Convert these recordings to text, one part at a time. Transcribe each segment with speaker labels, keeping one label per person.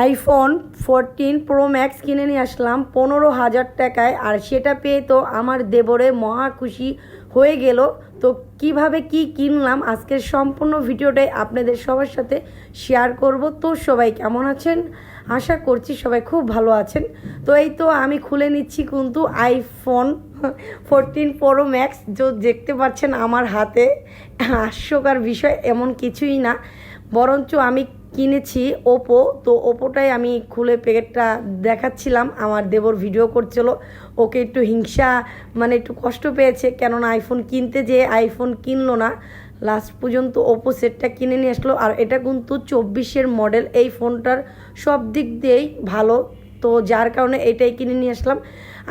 Speaker 1: IPhone 14 pro max কিনে নিয়ে আসলাম 15,000 টাকায়। আর সেটা পেয়ে তো আমার দেবরে মহা খুশি হয়ে গেল। তো কিভাবে কি কিনলাম আজকের সম্পূর্ণ ভিডিওটাই আপনাদের সবার সাথে শেয়ার করব। তো সবাই কেমন আছেন? আশা করছি সবাই খুব ভালো আছেন। তো এই তো আমি খুলে নিচ্ছি কিন্তু আইফোন 14 প্রো ম্যাক্স দেখতে পাচ্ছেন আমার হাতে। হাস্যকর বিষয় এমন কিছুই না, বরঞ্চ আমি কিনেছি ওপো। তো ওপোটাই আমি খুলে প্যাকেটটা দেখাচ্ছিলাম, আমার দেবর ভিডিও করছিল। ওকে একটু হিংসা, মানে একটু কষ্ট পেয়েছে, কেননা আইফোন কিনতে যেয়ে আইফোন কিনলো না, লাস্ট পর্যন্ত ওপো সেটটা কিনে নিয়ে আসলো। আর এটা কিন্তু 24-এর মডেল, এই ফোনটার সব দিক দিয়েই ভালো। তো যার কারণে এটাই কিনে নিয়ে আসলাম।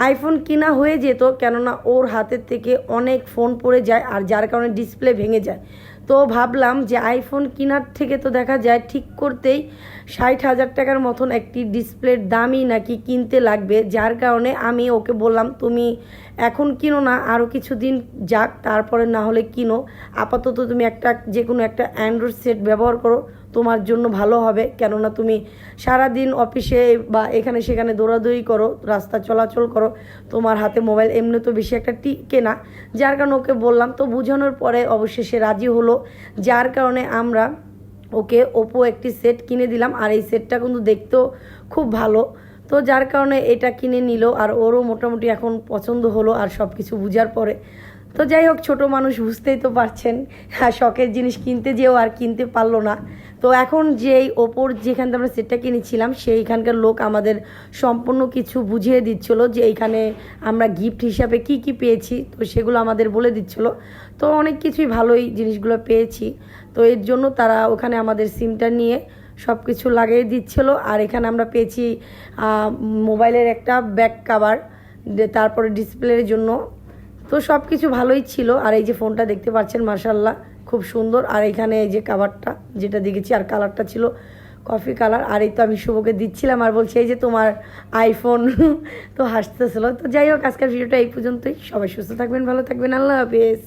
Speaker 1: আইফোন কিনা হয়ে যেত, কেননা ওর হাতের থেকে অনেক ফোন পড়ে যায় আর যার কারণে ডিসপ্লে ভেঙে যায়। তো ভাবলাম যে আইফোন কেনার থেকে তো দেখা যায় ঠিক করতেই 60,000 টাকার মতন একটি ডিসপ্লের দামই নাকি কিনতে লাগবে। যার কারণে আমি ওকে বললাম, তুমি এখন কিনো না, আরও কিছুদিন যাক, তারপরে না হলে কিনো। আপাতত তুমি যে কোনো একটা অ্যান্ড্রয়েড সেট ব্যবহার করো, তোমার জন্য ভালো হবে। কেননা তুমি সারাদিন অফিসে বা এখানে সেখানে দৌড়াদৌড়ি করো, রাস্তা চলাচল করো, তোমার হাতে মোবাইল এমনি তো বেশি একটা টিকে না। যার কারণে ওকে বললাম, তো বোঝানোর পরে অবশ্যই সে রাজি হলো। যার কারণে আমরা ওকে ওপো একটি সেট কিনে দিলাম। আর এই সেটটা কিন্তু দেখতেও খুব ভালো। তো যার কারণে এটা কিনে নিল, আর ওরও মোটামুটি এখন পছন্দ হলো আর সব কিছু বুঝার পরে। তো যাই হোক, ছোটো মানুষ বুঝতেই তো পারছেন, হ্যাঁ, শখের জিনিস কিনতে যেও আর কিনতে পারলো না। তো এখন যেই ওপোর যেখান থেকে আমরা সেটটা কিনেছিলাম, সেইখানকার লোক আমাদের সম্পূর্ণ কিছু বুঝিয়ে দিচ্ছিল যে এইখানে আমরা গিফট হিসাবে কি কি পেয়েছি, তো সেগুলো আমাদের বলে দিচ্ছিল। তো অনেক কিছুই ভালোই জিনিসগুলো পেয়েছি। তো এর জন্য তারা ওখানে আমাদের সিমটা নিয়ে সব কিছু লাগিয়ে দিচ্ছিল। আর এখানে আমরা পেয়েছি মোবাইলের একটা ব্যাক কাভার, তারপরে ডিসপ্লের জন্য। তো সব কিছু ভালোই ছিল। আর এই যে ফোনটা দেখতে পাচ্ছেন, মাশাআল্লাহ খুব সুন্দর। আর এখানে এই যে কাভারটা যেটা দেখেছি, আর কালারটা ছিল কফি কালার। আর এই তো আমি শুভকে দিচ্ছিলাম আর বলছি, এই যে তোমার আইফোন। তো হাসতেছিল। তো যাই হোক, আজকের ভিডিওটা এই পর্যন্তই। সবাই সুস্থ থাকবেন, ভালো থাকবেন, আল্লাহ হাফেজ।